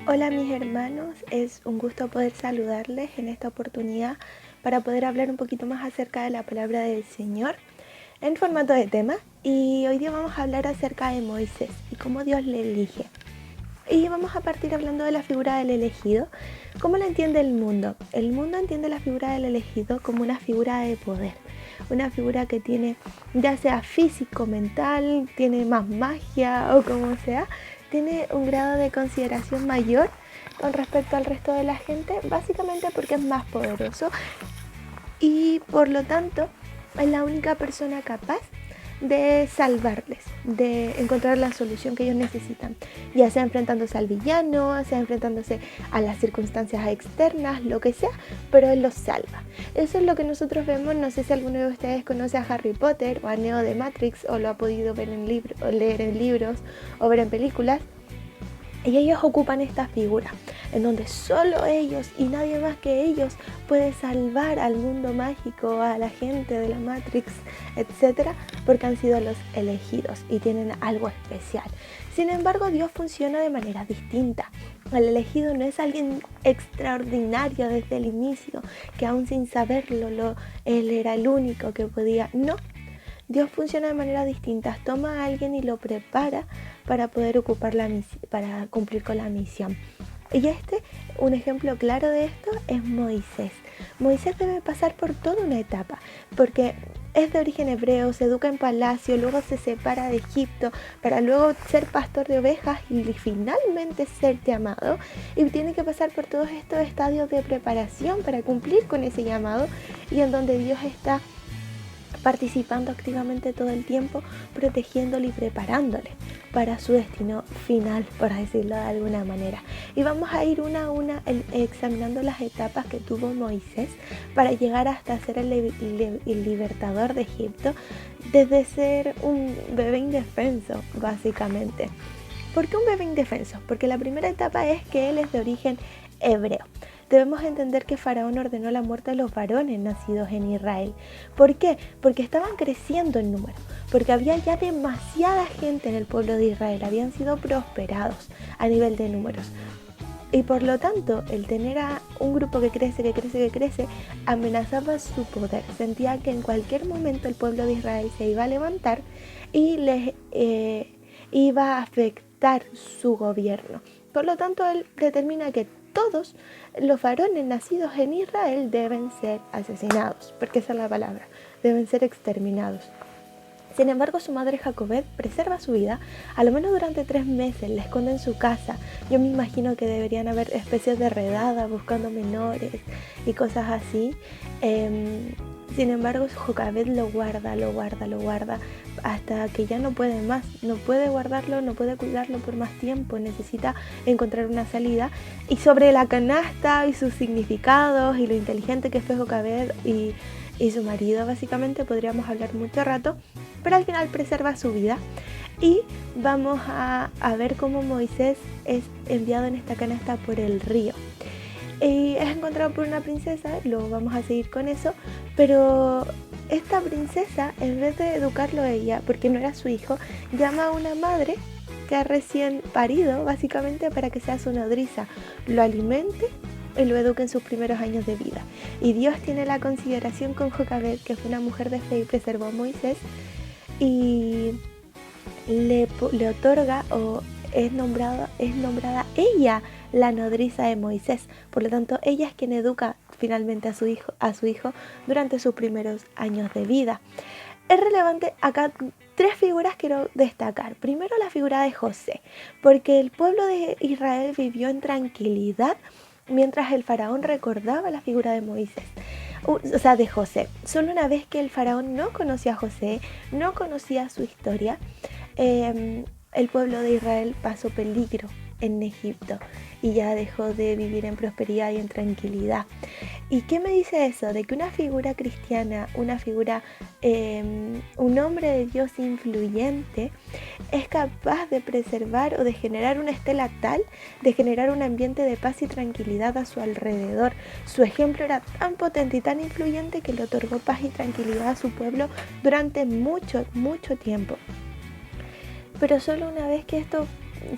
Hola mis hermanos, es un gusto poder saludarles en esta oportunidad para poder hablar un poquito más acerca de la palabra del Señor en formato de tema. Y hoy día vamos a hablar acerca de Moisés y cómo Dios le elige. Y vamos a partir hablando de la figura del elegido. ¿Cómo la entiende el mundo? El mundo entiende la figura del elegido como una figura de poder. Una figura que tiene, ya sea físico, mental, tiene más magia o como sea, tiene un grado de consideración mayor con respecto al resto de la gente, básicamente porque es más poderoso y por lo tanto es la única persona capaz de salvarles, de encontrar la solución que ellos necesitan, ya sea enfrentándose al villano, sea enfrentándose a las circunstancias externas, lo que sea, pero él los salva. Eso es lo que nosotros vemos. No sé si alguno de ustedes conoce a Harry Potter o a Neo de Matrix o lo ha podido ver o leer en libros o ver en películas. Y ellos ocupan esta figura, en donde solo ellos y nadie más que ellos puede salvar al mundo mágico, a la gente de la Matrix, etc., porque han sido los elegidos y tienen algo especial. Sin embargo, Dios funciona de manera distinta. El elegido no es alguien extraordinario desde el inicio, que aún sin saberlo, él era el único que podía. No. Dios funciona de manera distinta, toma a alguien y lo prepara para poder ocupar para cumplir con la misión. Y un ejemplo claro de esto es Moisés. Moisés debe pasar por toda una etapa, porque es de origen hebreo, se educa en palacio, luego se separa de Egipto para luego ser pastor de ovejas y finalmente ser llamado. Y tiene que pasar por todos estos estadios de preparación para cumplir con ese llamado, y en donde Dios está participando activamente todo el tiempo, protegiéndole y preparándole para su destino final, por decirlo de alguna manera. Y vamos a ir una a una examinando las etapas que tuvo Moisés para llegar hasta ser el libertador de Egipto, desde ser un bebé indefenso, básicamente. ¿Por qué un bebé indefenso? Porque la primera etapa es que él es de origen hebreo. Debemos entender que Faraón ordenó la muerte de los varones nacidos en Israel. ¿Por qué? Porque estaban creciendo en número, porque había ya demasiada gente en el pueblo de Israel, habían sido prosperados a nivel de números. Y por lo tanto, el tener a un grupo que crece, amenazaba su poder. Sentía que en cualquier momento el pueblo de Israel se iba a levantar y les iba a afectar su gobierno. Por lo tanto, él determina que todos los varones nacidos en Israel deben ser asesinados, porque esa es la palabra, deben ser exterminados. Sin embargo, su madre Jacobed preserva su vida, a lo menos durante 3 meses, la esconde en su casa. Yo me imagino que deberían haber especies de redadas buscando menores y cosas así. Sin embargo, Jacobed lo guarda, hasta que ya no puede más, no puede guardarlo, no puede cuidarlo por más tiempo, necesita encontrar una salida. Y sobre la canasta y sus significados y lo inteligente que fue Jacobed y su marido, básicamente podríamos hablar mucho rato, pero al final preserva su vida. Y vamos a ver cómo Moisés es enviado en esta canasta por el río. Y es encontrado por una princesa, lo vamos a seguir con eso, pero esta princesa, en vez de educarlo a ella, porque no era su hijo, llama a una madre que ha recién parido, básicamente, para que sea su nodriza, lo alimente y lo eduque en sus primeros años de vida. Y Dios tiene la consideración con Jocabed, que fue una mujer de fe y preservó a Moisés, y le otorga o es nombrada ella la nodriza de Moisés. Por lo tanto, ella es quien educa finalmente a su hijo durante sus primeros años de vida. Es relevante acá 3 figuras quiero destacar. Primero, la figura de José, porque el pueblo de Israel vivió en tranquilidad mientras el faraón recordaba la figura de Moisés. O sea, de José. Solo una vez que el faraón no conocía a José, no conocía su historia, el pueblo de Israel pasó peligro en Egipto y ya dejó de vivir en prosperidad y en tranquilidad. ¿Y qué me dice eso? De que una figura cristiana, una figura, un hombre de Dios influyente, es capaz de preservar o de generar una estela tal, de generar un ambiente de paz y tranquilidad a su alrededor. Su ejemplo era tan potente y tan influyente que le otorgó paz y tranquilidad a su pueblo durante mucho, mucho tiempo. Pero solo una vez que esto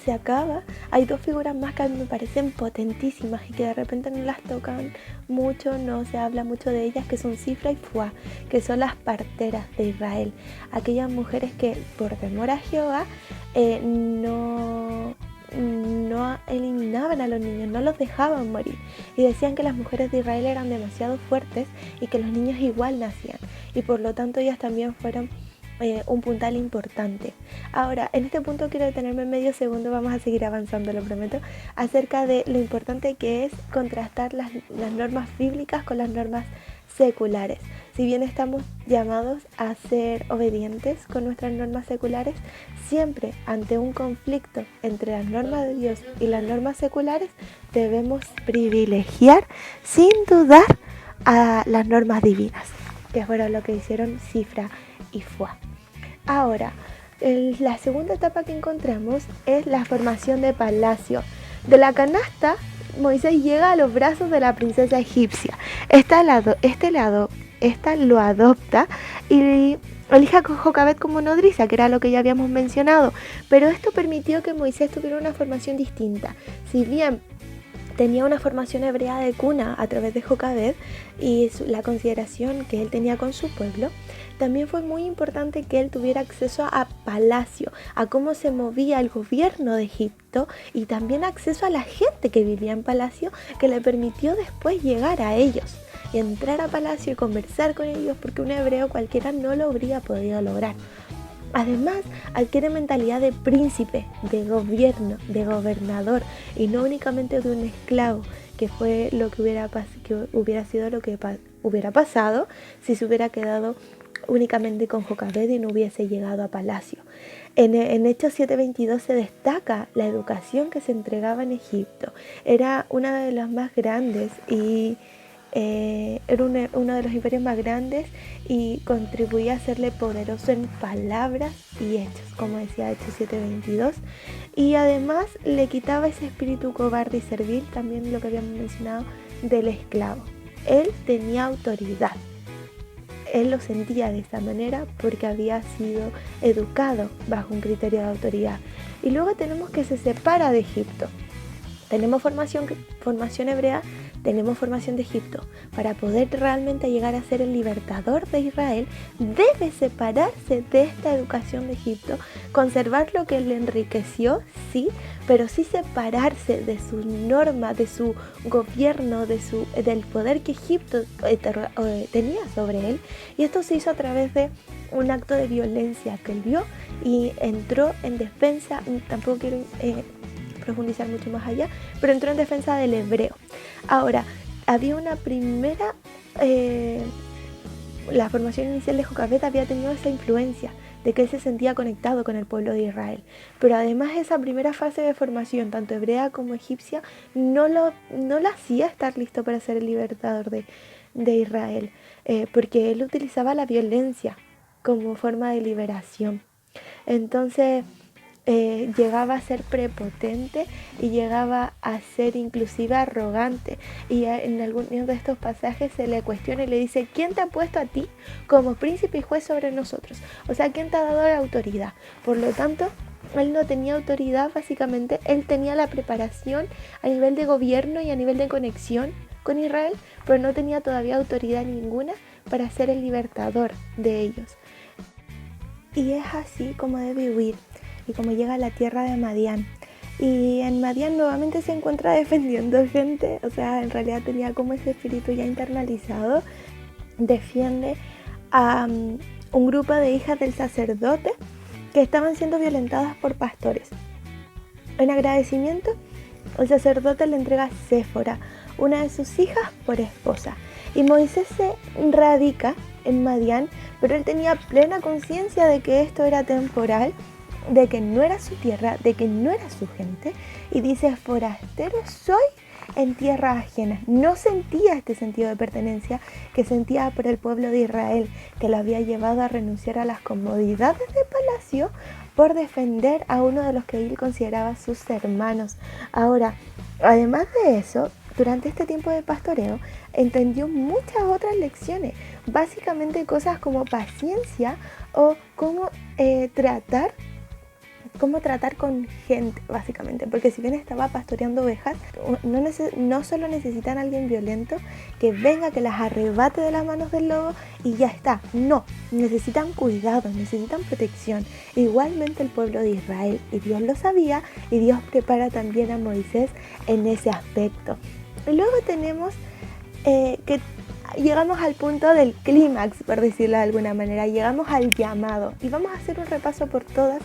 se acaba, hay dos figuras más que a mí me parecen potentísimas y que de repente no las tocan mucho, no se habla mucho de ellas, que son Sifra y Fuá, que son las parteras de Israel, aquellas mujeres que por temor a Jehová no eliminaban a los niños, no los dejaban morir, y decían que las mujeres de Israel eran demasiado fuertes y que los niños igual nacían, y por lo tanto ellas también fueron un puntal importante. Ahora, en este punto quiero detenerme medio segundo, vamos a seguir avanzando, lo prometo, acerca de lo importante que es contrastar las normas bíblicas con las normas seculares. Si bien estamos llamados a ser obedientes con nuestras normas seculares, siempre ante un conflicto entre las normas de Dios y las normas seculares, debemos privilegiar sin dudar a las normas divinas, que fueron lo que hicieron Sifra y Fuá. Ahora, la segunda etapa que encontramos es la formación de palacio. De la canasta, Moisés llega a los brazos de la princesa egipcia. Esta lo adopta y elige a Jocabet como nodriza, que era lo que ya habíamos mencionado. Pero esto permitió que Moisés tuviera una formación distinta. Si bien tenía una formación hebrea de cuna a través de Jocabed y la consideración que él tenía con su pueblo, también fue muy importante que él tuviera acceso a palacio, a cómo se movía el gobierno de Egipto y también acceso a la gente que vivía en palacio, que le permitió después llegar a ellos y entrar a palacio y conversar con ellos, porque un hebreo cualquiera no lo habría podido lograr. Además, adquiere mentalidad de príncipe, de gobierno, de gobernador y no únicamente de un esclavo, que fue lo que hubiera sido lo que hubiera pasado si se hubiera quedado únicamente con Jocabed y no hubiese llegado a palacio. En Hechos 7:22 se destaca la educación que se entregaba en Egipto. Era una de las más grandes y era uno de los imperios más grandes y contribuía a hacerle poderoso en palabras y hechos, como decía Hechos 7:22, y además le quitaba ese espíritu cobarde y servil, también lo que habíamos mencionado, del esclavo. Él tenía autoridad, él lo sentía de esta manera porque había sido educado bajo un criterio de autoridad. Y luego tenemos que se separa de Egipto. Tenemos formación hebrea, tenemos formación de Egipto. Para poder realmente llegar a ser el libertador de Israel, debe separarse de esta educación de Egipto, conservar lo que le enriqueció, sí, pero sí separarse de sus normas, de su gobierno, del poder que Egipto tenía sobre él. Y esto se hizo a través de un acto de violencia que él vio y entró en defensa. Tampoco quiero profundizar mucho más allá, pero entró en defensa del hebreo. Ahora, había una primera, la formación inicial de Jocabed había tenido esa influencia de que él se sentía conectado con el pueblo de Israel, pero además esa primera fase de formación, tanto hebrea como egipcia, no la hacía estar listo para ser el libertador de Israel, porque él utilizaba la violencia como forma de liberación. Entonces llegaba a ser prepotente y llegaba a ser inclusive arrogante, y en algunos de estos pasajes se le cuestiona y le dice: ¿quién te ha puesto a ti como príncipe y juez sobre nosotros? O sea, ¿quién te ha dado la autoridad? Por lo tanto, él no tenía autoridad, básicamente. Él tenía la preparación a nivel de gobierno y a nivel de conexión con Israel, pero no tenía todavía autoridad ninguna para ser el libertador de ellos. Y es así como debe huir y como llega a la tierra de Madián. Y en Madián nuevamente se encuentra defendiendo gente, o sea, en realidad tenía como ese espíritu ya internalizado. Defiende a un grupo de hijas del sacerdote que estaban siendo violentadas por pastores. En agradecimiento, el sacerdote le entrega a Séfora, una de sus hijas, por esposa. Y Moisés se radica en Madián, pero él tenía plena conciencia de que esto era temporal, de que no era su tierra, de que no era su gente, y dice: forastero soy en tierra ajena. No sentía este sentido de pertenencia que sentía por el pueblo de Israel, que lo había llevado a renunciar a las comodidades de palacio por defender a uno de los que él consideraba sus hermanos. Ahora, además de eso, durante este tiempo de pastoreo, entendió muchas otras lecciones, básicamente cosas como paciencia o cómo tratar cómo tratar con gente, básicamente, porque si bien estaba pastoreando ovejas, no solo necesitan a alguien violento que venga, que las arrebate de las manos del lobo y ya está, no, necesitan cuidado, necesitan protección. Igualmente el pueblo de Israel, y Dios lo sabía, y Dios prepara también a Moisés en ese aspecto. Y luego tenemos que llegamos al punto del clímax, por decirlo de alguna manera, llegamos al llamado y vamos a hacer un repaso por todas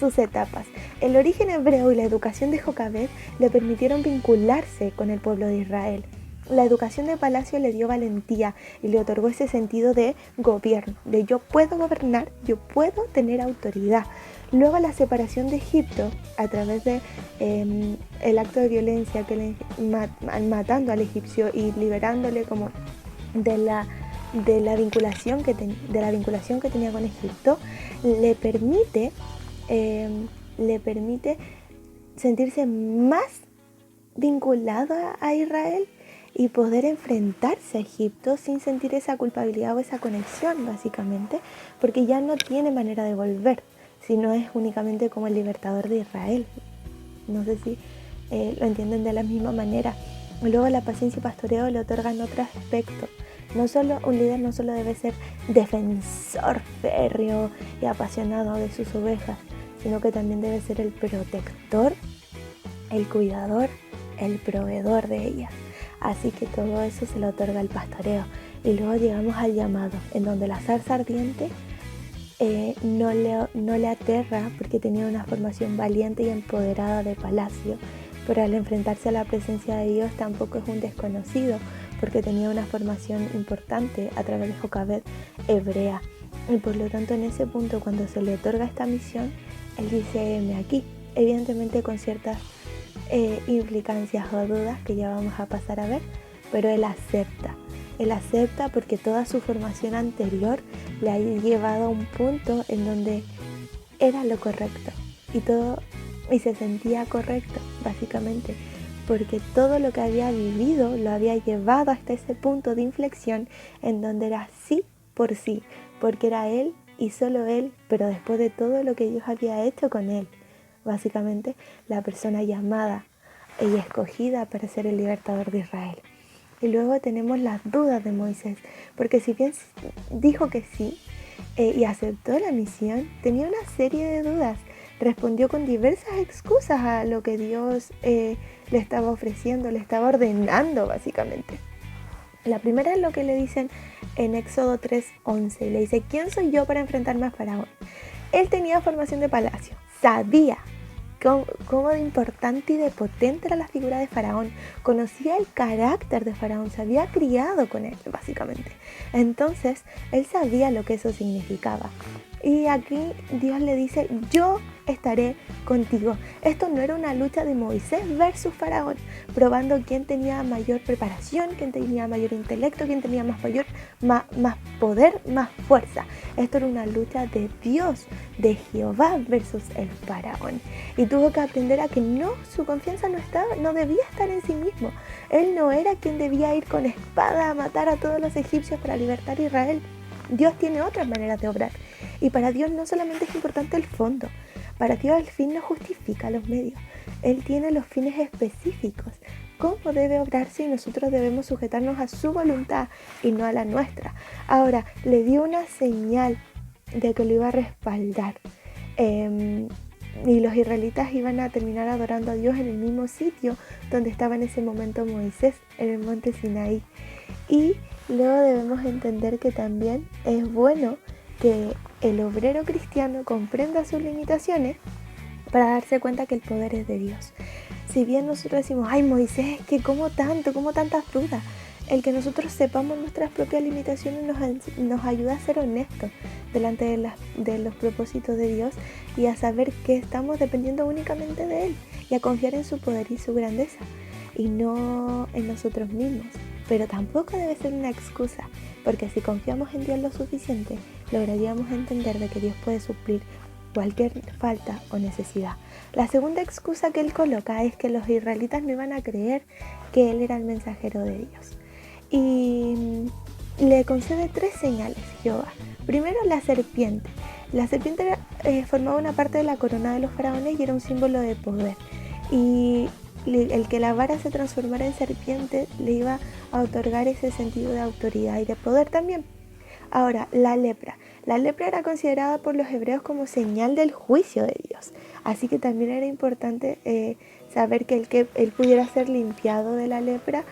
sus etapas. El origen hebreo y la educación de Jocabed le permitieron vincularse con el pueblo de Israel. La educación de palacio le dio valentía y le otorgó ese sentido de gobierno, de yo puedo gobernar, yo puedo tener autoridad. Luego la separación de Egipto a través de el acto de violencia que matando al egipcio y liberándole como de la vinculación que tenía con Egipto, le permite sentirse más vinculado a Israel y poder enfrentarse a Egipto sin sentir esa culpabilidad o esa conexión, básicamente, porque ya no tiene manera de volver, sino es únicamente como el libertador de Israel. No sé si lo entienden de la misma manera. Luego la paciencia y pastoreo le otorgan otro aspecto. Un líder no solo debe ser defensor férreo y apasionado de sus ovejas, sino que también debe ser el protector, el cuidador, el proveedor de ellas. Así que todo eso se le otorga al pastoreo. Y luego llegamos al llamado, en donde la zarza ardiente no le aterra porque tenía una formación valiente y empoderada de palacio, pero al enfrentarse a la presencia de Dios tampoco es un desconocido porque tenía una formación importante a través de Jocabed hebrea. Y por lo tanto en ese punto, cuando se le otorga esta misión, él dice, heme aquí, evidentemente con ciertas implicancias o dudas que ya vamos a pasar a ver, pero él acepta porque toda su formación anterior le ha llevado a un punto en donde era lo correcto y se sentía correcto, básicamente, porque todo lo que había vivido lo había llevado hasta ese punto de inflexión en donde era sí por sí, porque era él y solo él, pero después de todo lo que Dios había hecho con él, básicamente la persona llamada y escogida para ser el libertador de Israel. Y luego tenemos las dudas de Moisés, porque si bien dijo que sí y aceptó la misión, tenía una serie de dudas. Respondió con diversas excusas a lo que Dios le estaba ofreciendo, le estaba ordenando básicamente. La primera es lo que le dicen en Éxodo 3:11. Le dice, ¿quién soy yo para enfrentarme a Faraón? Él tenía formación de palacio, sabía cómo de importante y de potente era la figura de Faraón, conocía el carácter de Faraón, se había criado con él básicamente. Entonces él sabía lo que eso significaba. Y aquí Dios le dice, yo estaré contigo. Esto no era una lucha de Moisés versus Faraón, probando quién tenía mayor preparación, quién tenía mayor intelecto, quién tenía más poder, más fuerza. Esto era una lucha de Dios, de Jehová versus el Faraón. Y tuvo que aprender a que su confianza no debía estar en sí mismo. Él no era quien debía ir con espada a matar a todos los egipcios para libertar a Israel. Dios tiene otras maneras de obrar. Y para Dios no solamente es importante el fondo, para Dios el fin no justifica los medios. Él tiene los fines específicos, cómo debe obrarse y nosotros debemos sujetarnos a su voluntad y no a la nuestra. Ahora, le dio una señal de que lo iba a respaldar. Y los israelitas iban a terminar adorando a Dios en el mismo sitio donde estaba en ese momento Moisés, en el monte Sinaí. Y luego debemos entender que también es bueno que el obrero cristiano comprenda sus limitaciones para darse cuenta que el poder es de Dios. Si bien nosotros decimos, ay Moisés, que cómo tantas dudas, el que nosotros sepamos nuestras propias limitaciones nos ayuda a ser honestos delante de los propósitos de Dios y a saber que estamos dependiendo únicamente de Él y a confiar en su poder y su grandeza y no en nosotros mismos. Pero tampoco debe ser una excusa, porque si confiamos en Dios lo suficiente, lograríamos entender de que Dios puede suplir cualquier falta o necesidad. La segunda excusa que él coloca es que los israelitas no iban a creer que él era el mensajero de Dios. Y le concede 3 señales Jehová. Primero, la serpiente. La serpiente formaba una parte de la corona de los faraones y era un símbolo de poder. Y el que la vara se transformara en serpiente le iba a otorgar ese sentido de autoridad y de poder también. Ahora, la lepra. La lepra era considerada por los hebreos como señal del juicio de Dios. Así que también era importante saber que él pudiera ser limpiado de la lepra.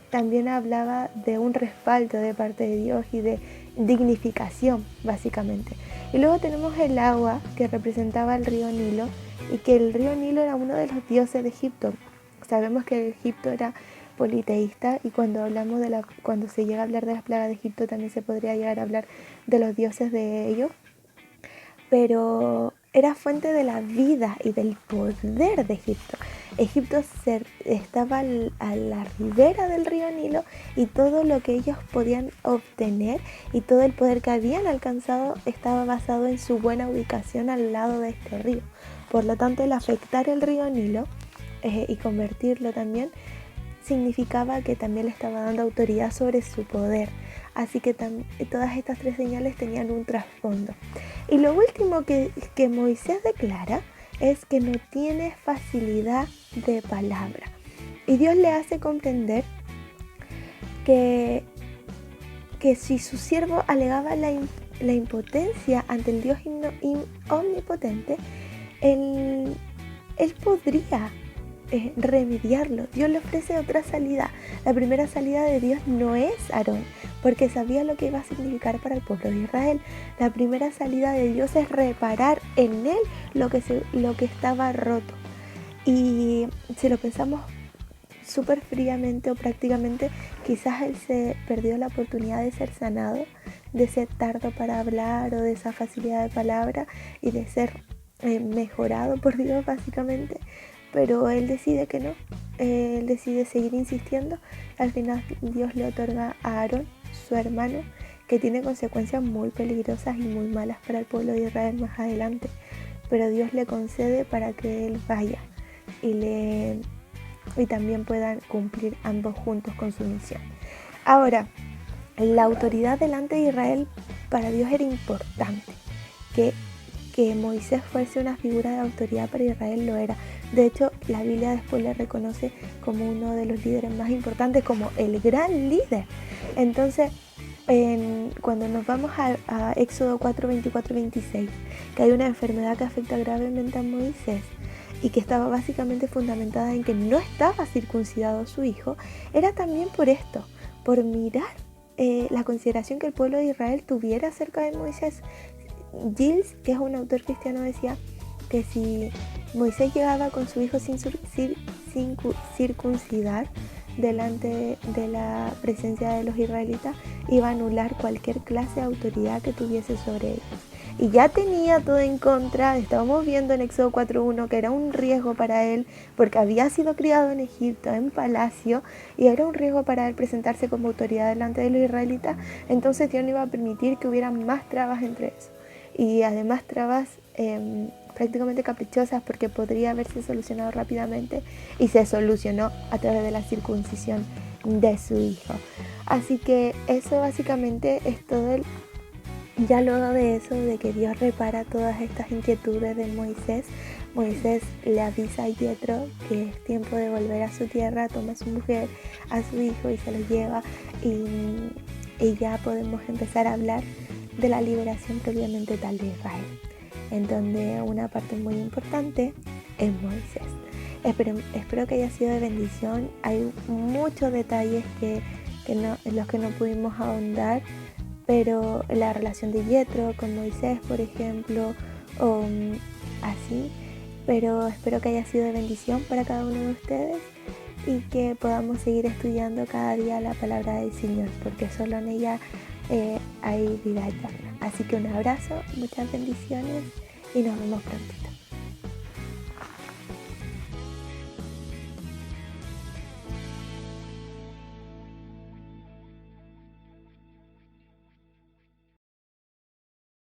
También hablaba de un respaldo de parte de Dios y de dignificación, básicamente. Y luego tenemos el agua, que representaba el río Nilo, y que el río Nilo era uno de los dioses de Egipto. Sabemos que Egipto era politeísta, y cuando se llega a hablar de las plagas de Egipto también se podría llegar a hablar de los dioses de ellos, pero era fuente de la vida y del poder de Egipto. Egipto estaba a la ribera del río Nilo, y todo lo que ellos podían obtener y todo el poder que habían alcanzado estaba basado en su buena ubicación al lado de este río. Por lo tanto, el afectar el río Nilo y convertirlo también significaba que también le estaba dando autoridad sobre su poder. Así que todas estas tres señales tenían un trasfondo. Y lo último que Moisés declara es que no tiene facilidad de palabra. Y Dios le hace comprender que si su siervo alegaba la impotencia ante el Dios omnipotente, él podría remediarlo. Dios le ofrece otra salida. La primera salida de Dios no es Aarón, porque sabía lo que iba a significar para el pueblo de Israel. La primera salida de Dios es reparar en él lo que estaba roto. Y si lo pensamos súper fríamente o prácticamente, quizás él se perdió la oportunidad de ser sanado, de ser tardo para hablar o de esa facilidad de palabra y de ser mejorado por Dios básicamente. Pero él decide que no, él decide seguir insistiendo. Al final Dios le otorga a Aarón, su hermano, que tiene consecuencias muy peligrosas y muy malas para el pueblo de Israel más adelante. Pero Dios le concede para que él vaya y también puedan cumplir ambos juntos con su misión. Ahora, la autoridad delante de Israel para Dios era importante. Que Moisés fuese una figura de autoridad para Israel lo era. De hecho, la Biblia después le reconoce como uno de los líderes más importantes, como el gran líder. Entonces, cuando nos vamos a Éxodo 4, 24 y 26, que hay una enfermedad que afecta gravemente a Moisés y que estaba básicamente fundamentada en que no estaba circuncidado su hijo, era también por esto, por mirar la consideración que el pueblo de Israel tuviera acerca de Moisés. Giles, que es un autor cristiano, decía que si Moisés llegaba con su hijo sin circuncidar delante de la presencia de los israelitas, iba a anular cualquier clase de autoridad que tuviese sobre ellos. Y ya tenía todo en contra. Estábamos viendo en Éxodo 4.1 que era un riesgo para él, porque había sido criado en Egipto, en palacio, y era un riesgo para él presentarse como autoridad delante de los israelitas. Entonces Dios no iba a permitir que hubiera más trabas entre eso. Y además trabas prácticamente caprichosas, porque podría haberse solucionado rápidamente, y se solucionó a través de la circuncisión de su hijo. Así que eso básicamente es todo. Ya luego de eso, de que Dios repara todas estas inquietudes de Moisés, Moisés le avisa a Yetro que es tiempo de volver a su tierra, toma a su mujer, a su hijo y se lo lleva, y ya podemos empezar a hablar de la liberación propiamente tal de Israel, en donde una parte muy importante es Moisés. Espero que haya sido de bendición. Hay muchos detalles en los que no pudimos ahondar, pero la relación de Yetro con Moisés, por ejemplo, o así, pero espero que haya sido de bendición para cada uno de ustedes y que podamos seguir estudiando cada día la palabra del Señor, porque solo en ella hay vida eterna. Así que un abrazo, muchas bendiciones y nos vemos pronto.